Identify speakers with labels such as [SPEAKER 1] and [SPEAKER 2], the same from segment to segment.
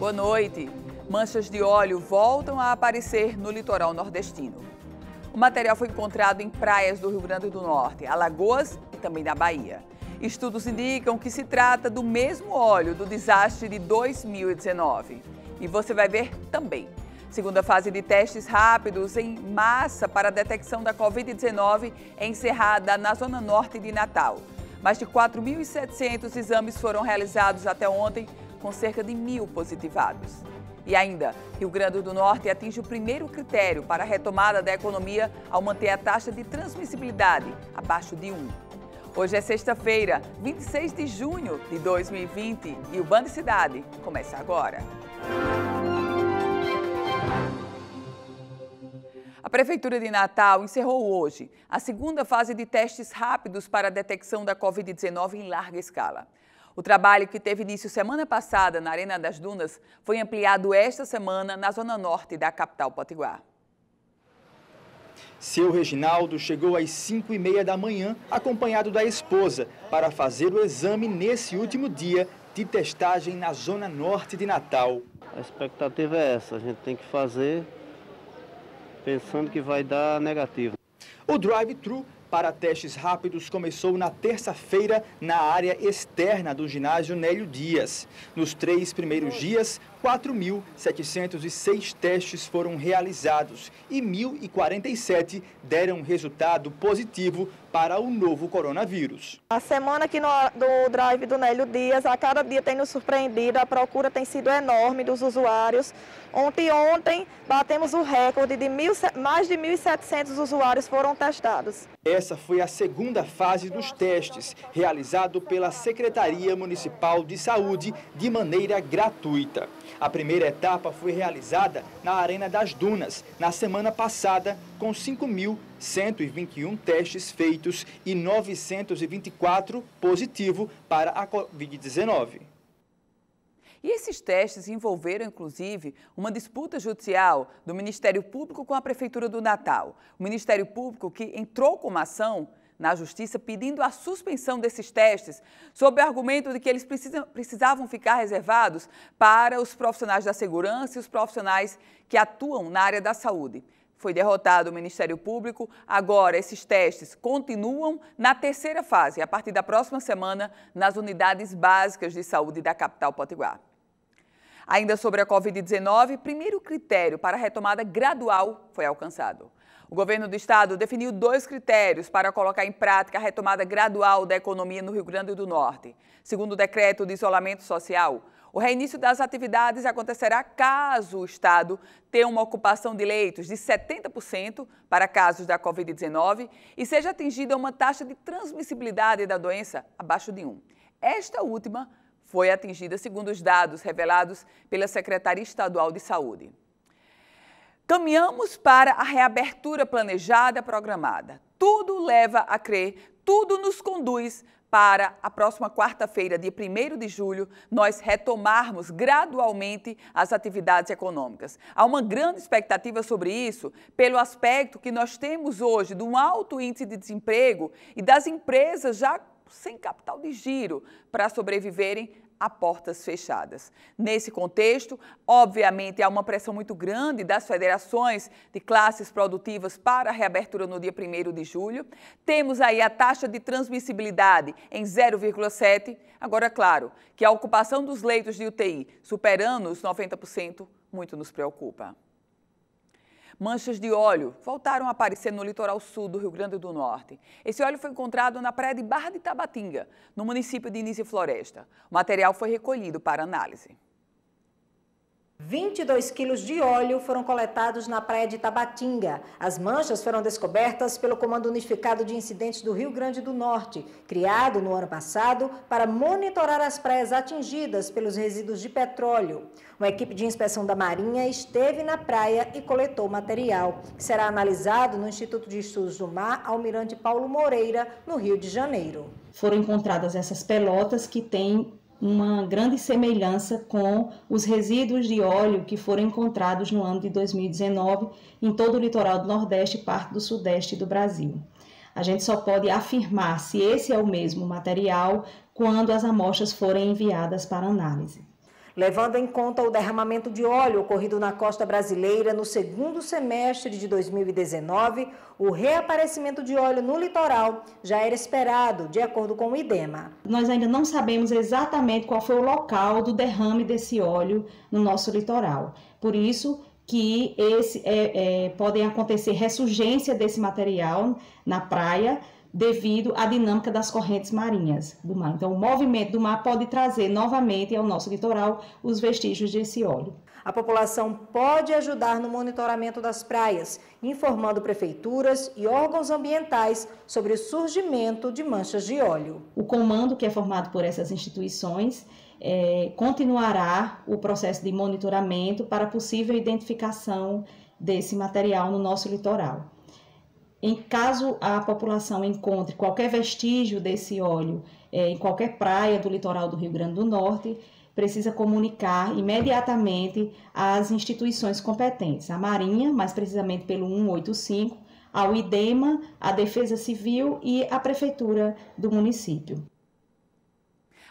[SPEAKER 1] Boa noite. Manchas de óleo voltam a aparecer no litoral nordestino. O material foi encontrado em praias do Rio Grande do Norte, Alagoas e também na Bahia. Estudos indicam que se trata do mesmo óleo do desastre de 2019. E você vai ver também. Segunda fase de testes rápidos em massa para a detecção da Covid-19 é encerrada na zona norte de Natal. Mais de 4.700 exames foram realizados até ontem, com cerca de 1.000 positivados. E ainda, Rio Grande do Norte atinge o primeiro critério para a retomada da economia ao manter a taxa de transmissibilidade abaixo de 1. Hoje é sexta-feira, 26 de junho de 2020 e o Band Cidade começa agora. A Prefeitura de Natal encerrou hoje a segunda fase de testes rápidos para a detecção da Covid-19 em larga escala. O trabalho, que teve início semana passada na Arena das Dunas, foi ampliado esta semana na zona norte da capital potiguar.
[SPEAKER 2] Seu Reginaldo chegou às 5h30 da manhã, acompanhado da esposa, para fazer o exame nesse último dia de testagem na zona norte de Natal.
[SPEAKER 3] A expectativa é essa, a gente tem que fazer pensando que vai dar negativo.
[SPEAKER 2] O drive-thru para testes rápidos começou na terça-feira na área externa do ginásio Nélio Dias. Nos 3 primeiros dias, 4.706 testes foram realizados e 1.047 deram resultado positivo para o novo coronavírus.
[SPEAKER 4] A semana aqui do drive do Nélio Dias, a cada dia tem nos surpreendido, a procura tem sido enorme dos usuários. Ontem batemos o recorde de mais de 1.700 usuários foram testados.
[SPEAKER 2] Essa foi a segunda fase dos testes, realizado pela Secretaria Municipal de Saúde de maneira gratuita. A primeira etapa foi realizada na Arena das Dunas, na semana passada, com 5.121 testes feitos e 924 positivo para a Covid-19.
[SPEAKER 1] E esses testes envolveram, inclusive, uma disputa judicial do Ministério Público com a Prefeitura do Natal. O Ministério Público que entrou com uma ação na Justiça pedindo a suspensão desses testes, sob o argumento de que eles precisavam ficar reservados para os profissionais da segurança e os profissionais que atuam na área da saúde. Foi derrotado o Ministério Público, agora esses testes continuam na terceira fase, a partir da próxima semana, nas unidades básicas de saúde da capital potiguar. Ainda sobre a Covid-19, primeiro critério para a retomada gradual foi alcançado. O governo do estado definiu 2 critérios para colocar em prática a retomada gradual da economia no Rio Grande do Norte. Segundo o decreto de isolamento social, o reinício das atividades acontecerá caso o estado tenha uma ocupação de leitos de 70% para casos da Covid-19 e seja atingida uma taxa de transmissibilidade da doença abaixo de 1. Esta última foi atingida segundo os dados revelados pela Secretaria Estadual de Saúde. Caminhamos para a reabertura planejada e programada. Tudo leva a crer, tudo nos conduz para a próxima quarta-feira, dia 1º de julho, nós retomarmos gradualmente as atividades econômicas. Há uma grande expectativa sobre isso, pelo aspecto que nós temos hoje de um alto índice de desemprego e das empresas já sem capital de giro para sobreviverem a portas fechadas. Nesse contexto, obviamente, há uma pressão muito grande das federações de classes produtivas para a reabertura no dia 1º de julho. Temos aí a taxa de transmissibilidade em 0,7. Agora, claro, que a ocupação dos leitos de UTI superando os 90% muito nos preocupa. Manchas de óleo voltaram a aparecer no litoral sul do Rio Grande do Norte. Esse óleo foi encontrado na praia de Barra de Tabatinga, no município de Nísia Floresta. O material foi recolhido para análise.
[SPEAKER 5] 22 quilos de óleo foram coletados na praia de Tabatinga. As manchas foram descobertas pelo Comando Unificado de Incidentes do Rio Grande do Norte, criado no ano passado para monitorar as praias atingidas pelos resíduos de petróleo. Uma equipe de inspeção da Marinha esteve na praia e coletou material, que será analisado no Instituto de Estudos do Mar Almirante Paulo Moreira, no Rio de Janeiro.
[SPEAKER 6] Foram encontradas essas pelotas que têm uma grande semelhança com os resíduos de óleo que foram encontrados no ano de 2019 em todo o litoral do Nordeste e parte do Sudeste do Brasil. A gente só pode afirmar se esse é o mesmo material quando as amostras forem enviadas para análise.
[SPEAKER 5] Levando em conta o derramamento de óleo ocorrido na costa brasileira no segundo semestre de 2019, o reaparecimento de óleo no litoral já era esperado, de acordo com o IDEMA.
[SPEAKER 6] Nós ainda não sabemos exatamente qual foi o local do derrame desse óleo no nosso litoral. Por isso que podem acontecer ressurgência desse material na praia, devido à dinâmica das correntes marinhas do mar. Então, o movimento do mar pode trazer novamente ao nosso litoral os vestígios desse óleo.
[SPEAKER 5] A população pode ajudar no monitoramento das praias, informando prefeituras e órgãos ambientais sobre o surgimento de manchas de óleo.
[SPEAKER 6] O comando, que é formado por essas instituições, continuará o processo de monitoramento para possível identificação desse material no nosso litoral. Em caso a população encontre qualquer vestígio desse óleo em qualquer praia do litoral do Rio Grande do Norte, precisa comunicar imediatamente às instituições competentes, a Marinha, mais precisamente pelo 185, ao IDEMA, a Defesa Civil e a Prefeitura do município.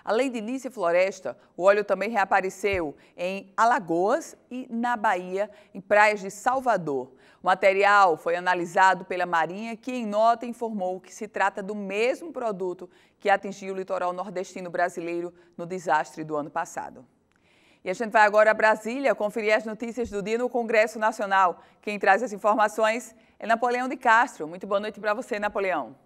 [SPEAKER 1] Além de Nícia Floresta, o óleo também reapareceu em Alagoas e na Bahia, em praias de Salvador. O material foi analisado pela Marinha, que em nota informou que se trata do mesmo produto que atingiu o litoral nordestino brasileiro no desastre do ano passado. E a gente vai agora a Brasília conferir as notícias do dia no Congresso Nacional. Quem traz as informações é Napoleão de Castro. Muito boa noite para você, Napoleão.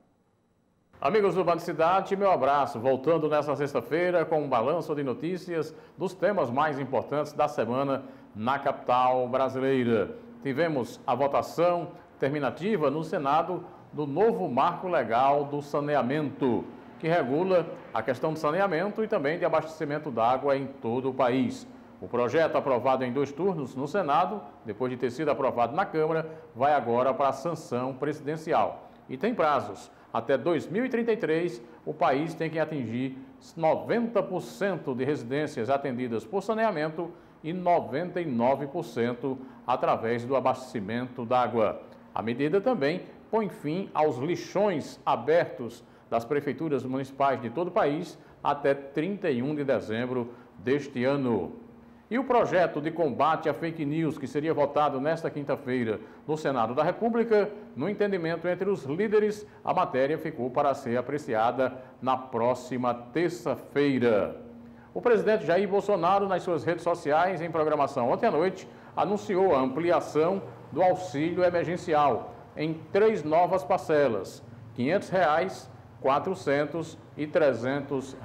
[SPEAKER 7] Amigos do Band Cidade, meu abraço. Voltando nesta sexta-feira com um balanço de notícias dos temas mais importantes da semana na capital brasileira. Tivemos a votação terminativa no Senado do novo marco legal do saneamento, que regula a questão do saneamento e também de abastecimento d'água em todo o país. O projeto, aprovado em 2 turnos no Senado, depois de ter sido aprovado na Câmara, vai agora para a sanção presidencial. E tem prazos. Até 2033, o país tem que atingir 90% de residências atendidas por saneamento e 99% através do abastecimento d'água. A medida também põe fim aos lixões abertos das prefeituras municipais de todo o país até 31 de dezembro deste ano. E o projeto de combate à fake news, que seria votado nesta quinta-feira no Senado da República, no entendimento entre os líderes, a matéria ficou para ser apreciada na próxima terça-feira. O presidente Jair Bolsonaro, nas suas redes sociais, em programação ontem à noite, anunciou a ampliação do auxílio emergencial em 3 novas parcelas, R$ 500, R$ 400 e R$ 300.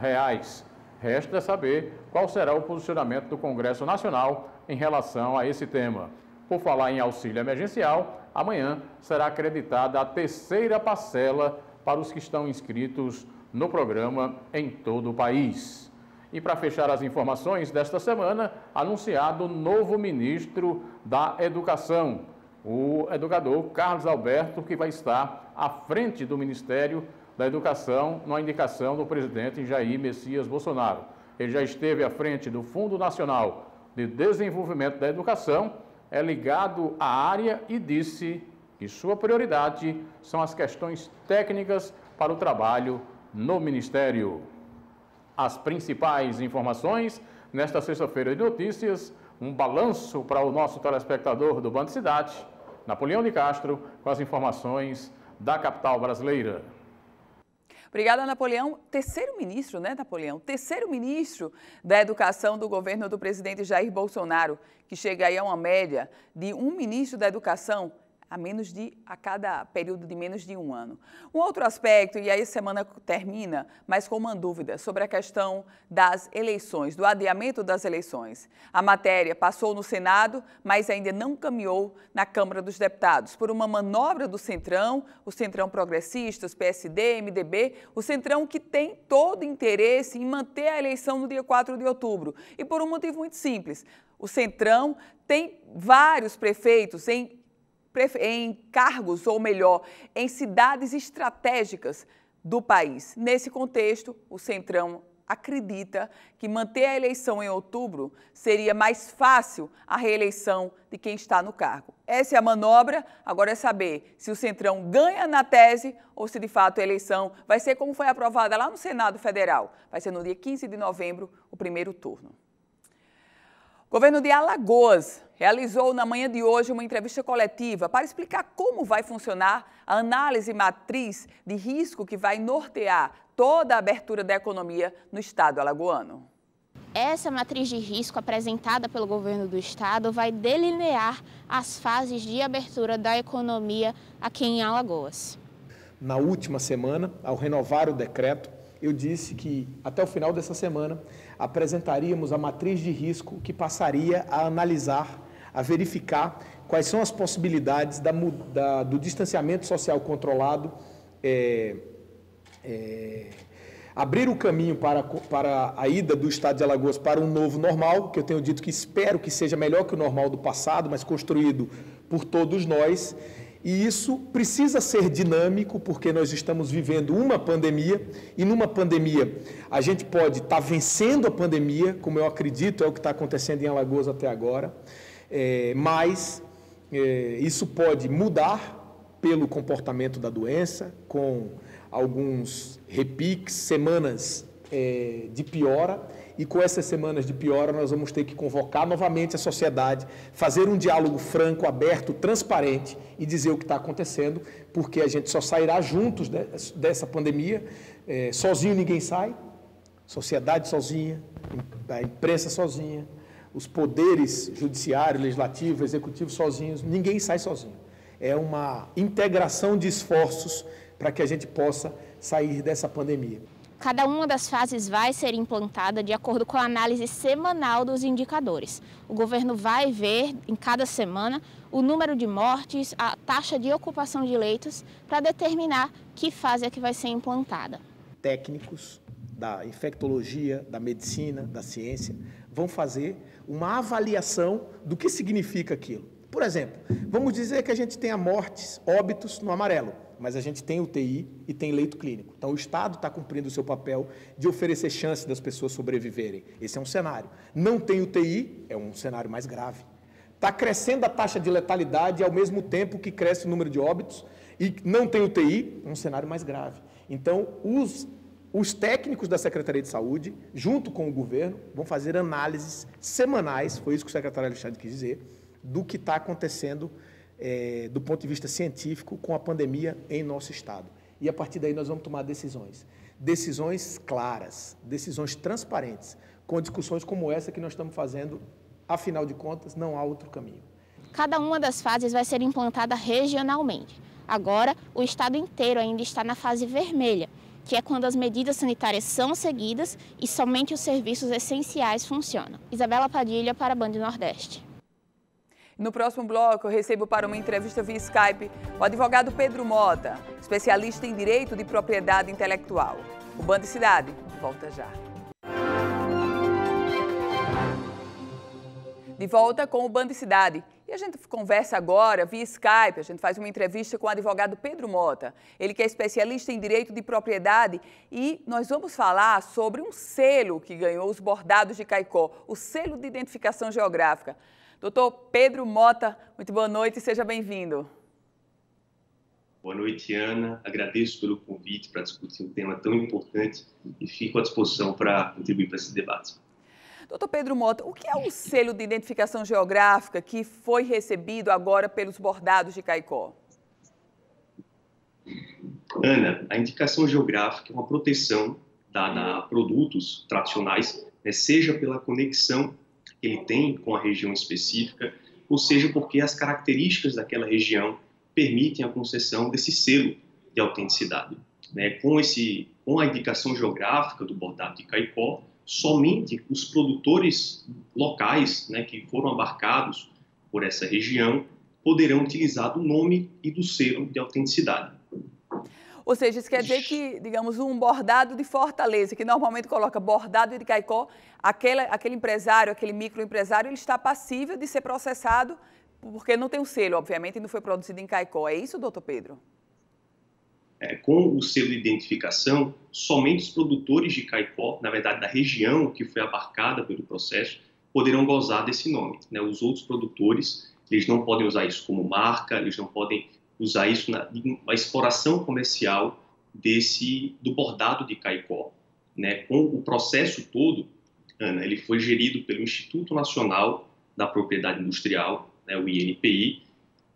[SPEAKER 7] Resta saber qual será o posicionamento do Congresso Nacional em relação a esse tema. Por falar em auxílio emergencial, amanhã será acreditada a 3ª parcela para os que estão inscritos no programa em todo o país. E para fechar as informações desta semana, anunciado o novo ministro da Educação, o educador Carlos Alberto, que vai estar à frente do Ministério da Educação, numa indicação do presidente Jair Messias Bolsonaro. Ele já esteve à frente do Fundo Nacional de Desenvolvimento da Educação, é ligado à área e disse que sua prioridade são as questões técnicas para o trabalho no Ministério. As principais informações nesta sexta-feira de notícias, um balanço para o nosso telespectador do Band Cidade, Napoleão de Castro, com as informações da capital brasileira.
[SPEAKER 1] Obrigada, Napoleão. Terceiro ministro, né, Napoleão? Terceiro ministro da Educação do governo do presidente Jair Bolsonaro, que chega aí a uma média de um ministro da Educação a cada período de menos de um ano. Um outro aspecto, e aí a semana termina, mas com uma dúvida sobre a questão das eleições, do adiamento das eleições. A matéria passou no Senado, mas ainda não caminhou na Câmara dos Deputados. Por uma manobra do Centrão, o Centrão Progressistas, PSD, MDB, o Centrão que tem todo interesse em manter a eleição no dia 4 de outubro. E por um motivo muito simples, o Centrão tem vários prefeitos em cargos, ou melhor, em cidades estratégicas do país. Nesse contexto, o Centrão acredita que manter a eleição em outubro seria mais fácil a reeleição de quem está no cargo. Essa é a manobra, agora é saber se o Centrão ganha na tese ou se de fato a eleição vai ser como foi aprovada lá no Senado Federal. Vai ser no dia 15 de novembro, o primeiro turno. O governo de Alagoas realizou na manhã de hoje uma entrevista coletiva para explicar como vai funcionar a análise matriz de risco que vai nortear toda a abertura da economia no estado alagoano.
[SPEAKER 8] Essa matriz de risco apresentada pelo governo do estado vai delinear as fases de abertura da economia aqui em Alagoas.
[SPEAKER 9] Na última semana, ao renovar o decreto, eu disse que até o final dessa semana apresentaríamos a matriz de risco que passaria a analisar, a verificar quais são as possibilidades do distanciamento social controlado, abrir o caminho para a ida do estado de Alagoas para um novo normal, que eu tenho dito que espero que seja melhor que o normal do passado, mas construído por todos nós. E isso precisa ser dinâmico, porque nós estamos vivendo uma pandemia, e numa pandemia a gente pode estar vencendo a pandemia, como eu acredito é o que está acontecendo em Alagoas até agora, mas isso pode mudar pelo comportamento da doença, com alguns repiques, semanas de piora, e com essas semanas de piora nós vamos ter que convocar novamente a sociedade, fazer um diálogo franco, aberto, transparente e dizer o que está acontecendo, porque a gente só sairá juntos dessa pandemia, sozinho ninguém sai, sociedade sozinha, a imprensa sozinha, os poderes judiciário, legislativo, executivo sozinhos, ninguém sai sozinho. É uma integração de esforços para que a gente possa sair dessa pandemia.
[SPEAKER 8] Cada uma das fases vai ser implantada de acordo com a análise semanal dos indicadores. O governo vai ver em cada semana o número de mortes, a taxa de ocupação de leitos, para determinar que fase é que vai ser implantada.
[SPEAKER 9] Técnicos da infectologia, da medicina, da ciência, vão fazer uma avaliação do que significa aquilo. Por exemplo, vamos dizer que a gente tenha mortes, óbitos no amarelo, mas a gente tem UTI e tem leito clínico. Então, o Estado está cumprindo o seu papel de oferecer chance das pessoas sobreviverem. Esse é um cenário. Não tem UTI, é um cenário mais grave. Está crescendo a taxa de letalidade ao mesmo tempo que cresce o número de óbitos, e não tem UTI, é um cenário mais grave. Então, os técnicos da Secretaria de Saúde, junto com o governo, vão fazer análises semanais, foi isso que o secretário Alexandre quis dizer, do que está acontecendo do ponto de vista científico com a pandemia em nosso estado. E a partir daí nós vamos tomar decisões. Decisões claras, decisões transparentes, com discussões como essa que nós estamos fazendo, afinal de contas, não há outro caminho.
[SPEAKER 8] Cada uma das fases vai ser implantada regionalmente. Agora, o estado inteiro ainda está na fase vermelha, que é quando as medidas sanitárias são seguidas e somente os serviços essenciais funcionam. Isabela Padilha para a Band Nordeste.
[SPEAKER 1] No próximo bloco, eu recebo para uma entrevista via Skype o advogado Pedro Mota, especialista em direito de propriedade intelectual. O Band Cidade volta já. De volta com o Band Cidade. E a gente conversa agora via Skype, a gente faz uma entrevista com o advogado Pedro Mota. Ele que é especialista em direito de propriedade e nós vamos falar sobre um selo que ganhou os bordados de Caicó, o selo de identificação geográfica. Doutor Pedro Mota, muito boa noite e seja bem-vindo.
[SPEAKER 10] Boa noite, Ana. Agradeço pelo convite para discutir um tema tão importante e fico à disposição para contribuir para esse debate.
[SPEAKER 1] Doutor Pedro Mota, o que é o selo de identificação geográfica que foi recebido agora pelos bordados de Caicó?
[SPEAKER 10] Ana, a indicação geográfica é uma proteção dada a produtos tradicionais, seja pela conexão que ele tem com a região específica, ou seja, porque as características daquela região permitem a concessão desse selo de autenticidade. Com a indicação geográfica do bordado de Caicó, somente os produtores locais, que foram abarcados por essa região, poderão utilizar do nome e do selo de autenticidade.
[SPEAKER 1] Ou seja, isso quer dizer que, digamos, um bordado de Fortaleza, que normalmente coloca bordado de Caicó, aquele empresário, aquele microempresário, ele está passível de ser processado porque não tem o selo, obviamente, e não foi produzido em Caicó. É isso, doutor Pedro?
[SPEAKER 10] Com o selo de identificação, somente os produtores de Caicó, na verdade, da região que foi abarcada pelo processo, poderão gozar desse nome. Os outros produtores, eles não podem usar isso como marca, eles não podem usar isso na exploração comercial do bordado de Caicó. Com o processo todo, Ana, ele foi gerido pelo Instituto Nacional da Propriedade Industrial, né, o INPI,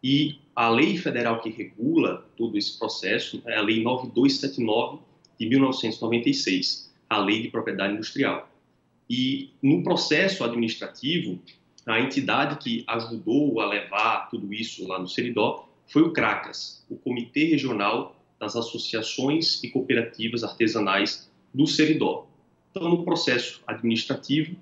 [SPEAKER 10] e a lei federal que regula todo esse processo é a Lei 9279 de 1996, a Lei de Propriedade Industrial. E no processo administrativo, a entidade que ajudou a levar tudo isso lá no Seridó foi o CRACAS, o Comitê Regional das Associações e Cooperativas Artesanais do Seridó. Então, no processo administrativo,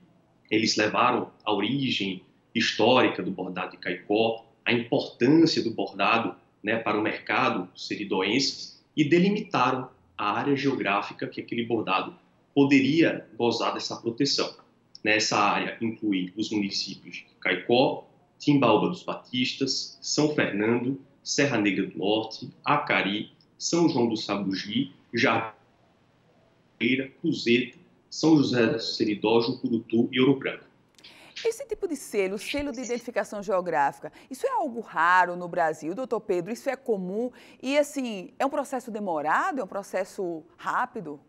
[SPEAKER 10] eles levaram a origem histórica do bordado de Caicó, a importância do bordado, né, para o mercado seridoense e delimitaram a área geográfica que aquele bordado poderia gozar dessa proteção. Nessa área inclui os municípios de Caicó, Timbaúba dos Batistas, São Fernando, Serra Negra do Norte, Acari, São João do Sabugi, Jardim, Cruzeta, São José do Seridó, Jucurutu e Ouro Branco.
[SPEAKER 1] Esse tipo de selo, selo de identificação geográfica, isso é algo raro no Brasil, doutor Pedro? Isso é comum? E, assim, é um processo demorado? É um processo rápido?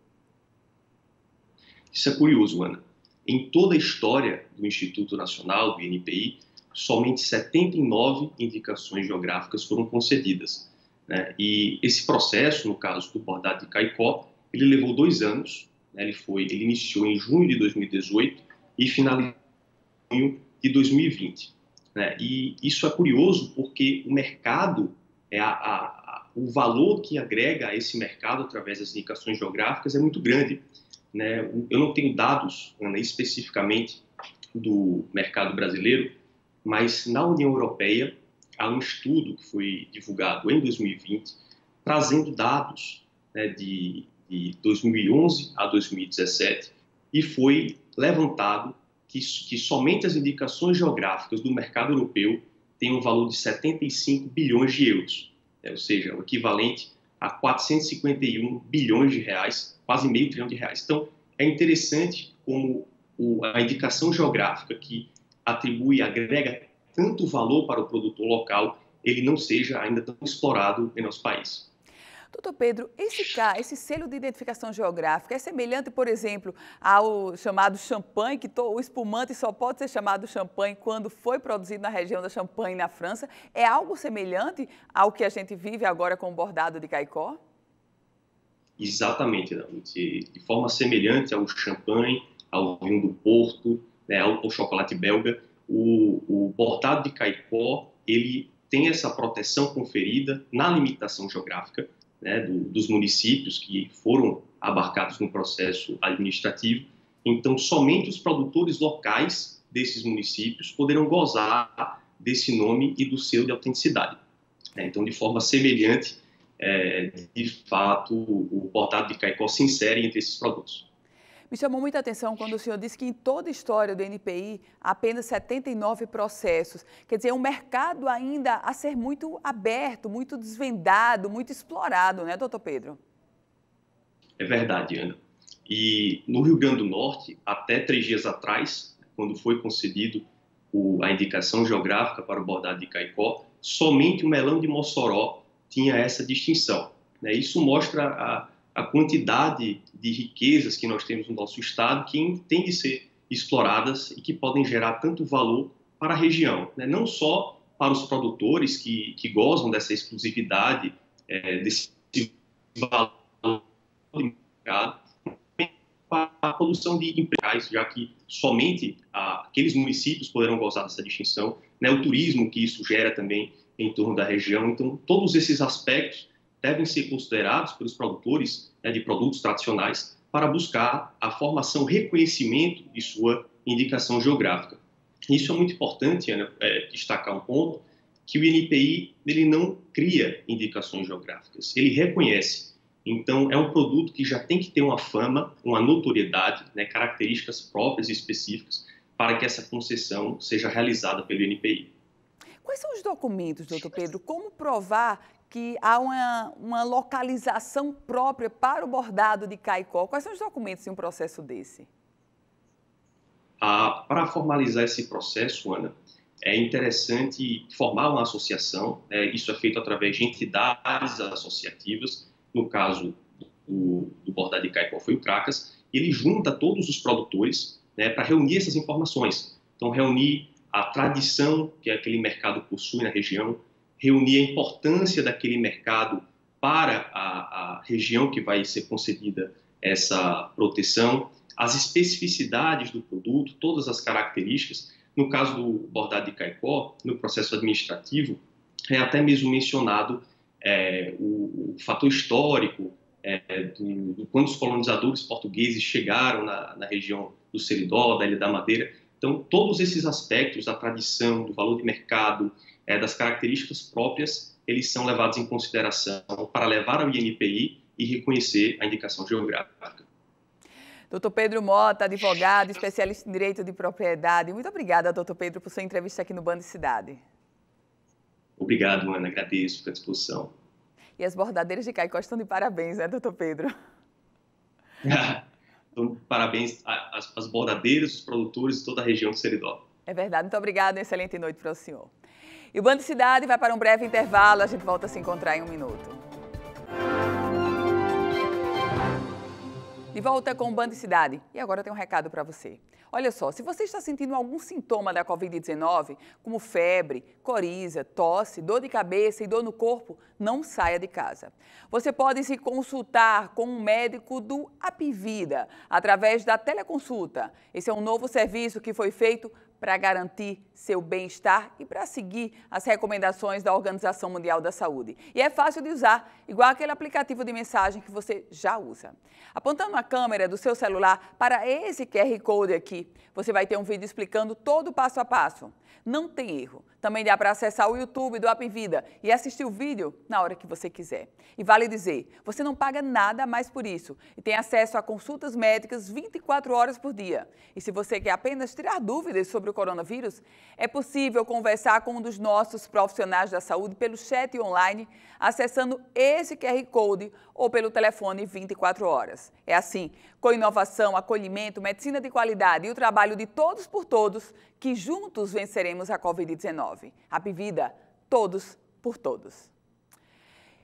[SPEAKER 10] Isso é curioso, Ana. Em toda a história do Instituto Nacional, do INPI, somente 79 indicações geográficas foram concedidas, né? E esse processo, no caso do bordado de Caicó, ele levou 2 anos, né? Ele iniciou em junho de 2018 e finalizou em junho de 2020. Né? E isso é curioso porque o mercado, o valor que agrega a esse mercado através das indicações geográficas é muito grande. Né? Eu não tenho dados, Ana, especificamente do mercado brasileiro, mas na União Europeia há um estudo que foi divulgado em 2020, trazendo dados, né, de 2011 a 2017, e foi levantado que somente as indicações geográficas do mercado europeu têm um valor de 75 bilhões de euros, né, ou seja, o equivalente a 451 bilhões de reais, quase meio trilhão de reais. Então, é interessante como a indicação geográfica que agrega tanto valor para o produtor local, ele não seja ainda tão explorado em nosso país.
[SPEAKER 1] Doutor Pedro, esse selo de identificação geográfica é semelhante, por exemplo, ao chamado champanhe, que o espumante só pode ser chamado champanhe quando foi produzido na região da Champagne, na França. É algo semelhante ao que a gente vive agora com o bordado de Caicó?
[SPEAKER 10] Exatamente, de forma semelhante ao champanhe, ao vinho do Porto, né, ao chocolate belga, o bordado de Caicó, ele tem essa proteção conferida na limitação geográfica, né, dos municípios que foram abarcados no processo administrativo. Então, somente os produtores locais desses municípios poderão gozar desse nome e do selo de autenticidade. Então, de forma semelhante, de fato, o bordado de Caicó se insere entre esses produtos.
[SPEAKER 1] Me chamou muita atenção quando o senhor disse que em toda a história do INPI, apenas 79 processos. Quer dizer, é um mercado ainda a ser muito aberto, muito desvendado, muito explorado, né, doutor Pedro?
[SPEAKER 10] É verdade, Ana. E no Rio Grande do Norte, até 3 dias atrás, quando foi concedido a indicação geográfica para o bordado de Caicó, somente o melão de Mossoró tinha essa distinção. Isso mostra a quantidade de riquezas que nós temos no nosso estado que tem de ser exploradas e que podem gerar tanto valor para a região, né? Não só para os produtores que gozam dessa exclusividade, desse valor de mercado, para a produção de empregos, já que somente aqueles municípios poderão gozar dessa distinção, né? O turismo que isso gera também em torno da região. Então, todos esses aspectos devem ser considerados pelos produtores, né, de produtos tradicionais para buscar a formação, reconhecimento de sua indicação geográfica. Isso é muito importante, Ana, destacar um ponto, que o INPI ele não cria indicações geográficas, ele reconhece. Então, é um produto que já tem que ter uma fama, uma notoriedade, né, características próprias e específicas para que essa concessão seja realizada pelo INPI.
[SPEAKER 1] Quais são os documentos, doutor Pedro? Como provar que há uma localização própria para o bordado de Caicó? Quais são os documentos em um processo desse?
[SPEAKER 10] Para formalizar esse processo, Ana, é interessante formar uma associação. Isso é feito através de entidades associativas. No caso do bordado de Caicó foi o CRACAS. Ele junta todos os produtores, né, para reunir essas informações. Então, reunir a tradição que aquele mercado possui na região, reunir a importância daquele mercado para a região que vai ser concedida essa proteção, as especificidades do produto, todas as características. No caso do bordado de Caicó, no processo administrativo, é até mesmo mencionado o fator histórico do quando os colonizadores portugueses chegaram na região do Seridó, da Ilha da Madeira. Então, todos esses aspectos da tradição, do valor de mercado, das características próprias, eles são levados em consideração para levar ao INPI e reconhecer a indicação geográfica.
[SPEAKER 1] Doutor Pedro Mota, advogado, especialista em direito de propriedade. Muito obrigada, doutor Pedro, por sua entrevista aqui no Band Cidade.
[SPEAKER 10] Obrigado, Ana. Agradeço pela disposição.
[SPEAKER 1] E as bordadeiras de Caicó estão de parabéns, né, doutor Pedro?
[SPEAKER 10] Então, parabéns às bordadeiras, os produtores de toda a região do Seridó.
[SPEAKER 1] É verdade. Muito obrigada e excelente noite para o senhor. E o Band Cidade vai para um breve intervalo. A gente volta a se encontrar em um minuto. De volta com o Band Cidade. E agora tem um recado para você. Olha só, se você está sentindo algum sintoma da Covid-19, como febre, coriza, tosse, dor de cabeça e dor no corpo, não saia de casa. Você pode se consultar com um médico do Apivida, através da teleconsulta. Esse é um novo serviço que foi feito para garantir seu bem-estar e para seguir as recomendações da Organização Mundial da Saúde. E é fácil de usar, igual aquele aplicativo de mensagem que você já usa. Apontando a câmera do seu celular para esse QR Code aqui, você vai ter um vídeo explicando todo o passo a passo. Não tem erro. Também dá para acessar o YouTube do Apivida e assistir o vídeo na hora que você quiser. E vale dizer, você não paga nada mais por isso e tem acesso a consultas médicas 24 horas por dia. E se você quer apenas tirar dúvidas sobre o coronavírus, é possível conversar com um dos nossos profissionais da saúde pelo chat online, acessando esse QR Code ou pelo telefone 24 horas. É assim, com inovação, acolhimento, medicina de qualidade e o trabalho de todos por todos, que juntos venceremos a Covid-19. Apivida, todos por todos.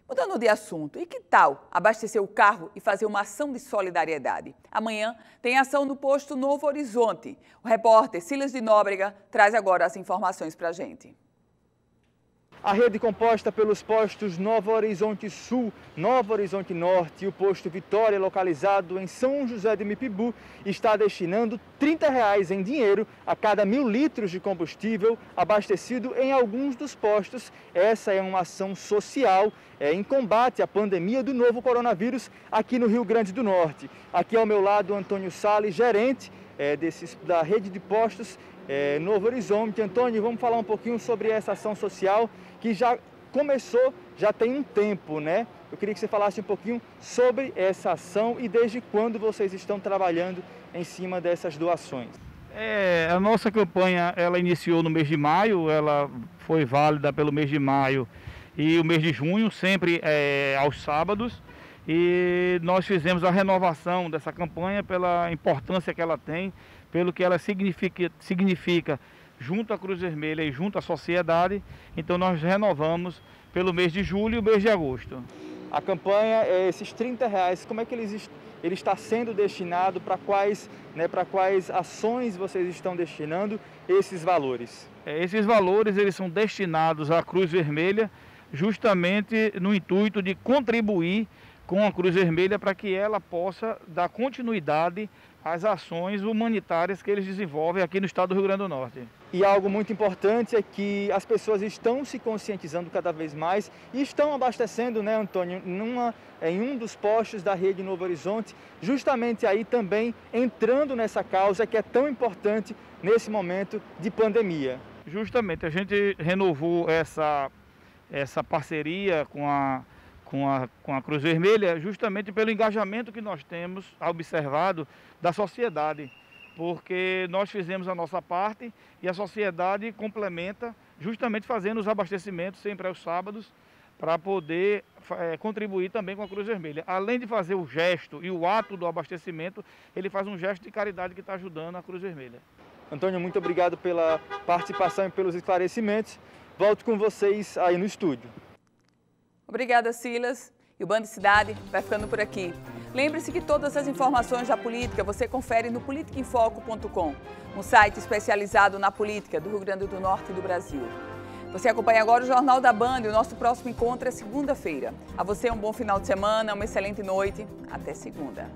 [SPEAKER 1] Mudando de assunto, e que tal abastecer o carro e fazer uma ação de solidariedade? Amanhã tem ação no posto Novo Horizonte. O repórter Silas de Nóbrega traz agora as informações para a gente.
[SPEAKER 2] A rede composta pelos postos Novo Horizonte Sul, Novo Horizonte Norte e o posto Vitória, localizado em São José de Mipibu, está destinando R$ 30 em dinheiro a cada 1.000 litros de combustível abastecido em alguns dos postos. Essa é uma ação social em combate à pandemia do novo coronavírus aqui no Rio Grande do Norte. Aqui ao meu lado, Antônio Salles, gerente da rede de postos Novo Horizonte. Antônio, vamos falar um pouquinho sobre essa ação social que já começou, já tem um tempo, né? Eu queria que você falasse um pouquinho sobre essa ação e desde quando vocês estão trabalhando em cima dessas doações.
[SPEAKER 11] A nossa campanha, ela iniciou no mês de maio, ela foi válida pelo mês de maio e o mês de junho, sempre aos sábados. E nós fizemos a renovação dessa campanha pela importância que ela tem, pelo que ela significa junto à Cruz Vermelha e junto à sociedade. Então nós renovamos pelo mês de julho e o mês de agosto.
[SPEAKER 2] A campanha, esses R$ 30, como é que ele está sendo destinado, para quais ações vocês estão destinando esses valores?
[SPEAKER 11] Esses valores eles são destinados à Cruz Vermelha justamente no intuito de contribuir com a Cruz Vermelha para que ela possa dar continuidade às ações humanitárias que eles desenvolvem aqui no estado do Rio Grande do Norte.
[SPEAKER 2] E algo muito importante é que as pessoas estão se conscientizando cada vez mais e estão abastecendo, né, Antônio, em um dos postos da rede Novo Horizonte, justamente aí também entrando nessa causa que é tão importante nesse momento de pandemia.
[SPEAKER 11] Justamente, a gente renovou essa parceria com a Cruz Vermelha justamente pelo engajamento que nós temos observado da sociedade, porque nós fizemos a nossa parte e a sociedade complementa justamente fazendo os abastecimentos sempre aos sábados para poder contribuir também com a Cruz Vermelha. Além de fazer o gesto e o ato do abastecimento, ele faz um gesto de caridade que está ajudando a Cruz Vermelha.
[SPEAKER 2] Antônio, muito obrigado pela participação e pelos esclarecimentos. Volto com vocês aí no estúdio.
[SPEAKER 1] Obrigada, Silas. E o Band Cidade vai ficando por aqui. Lembre-se que todas as informações da política você confere no politicainfoco.com, um site especializado na política do Rio Grande do Norte e do Brasil. Você acompanha agora o Jornal da Band e o nosso próximo encontro é segunda-feira. A você um bom final de semana, uma excelente noite. Até segunda.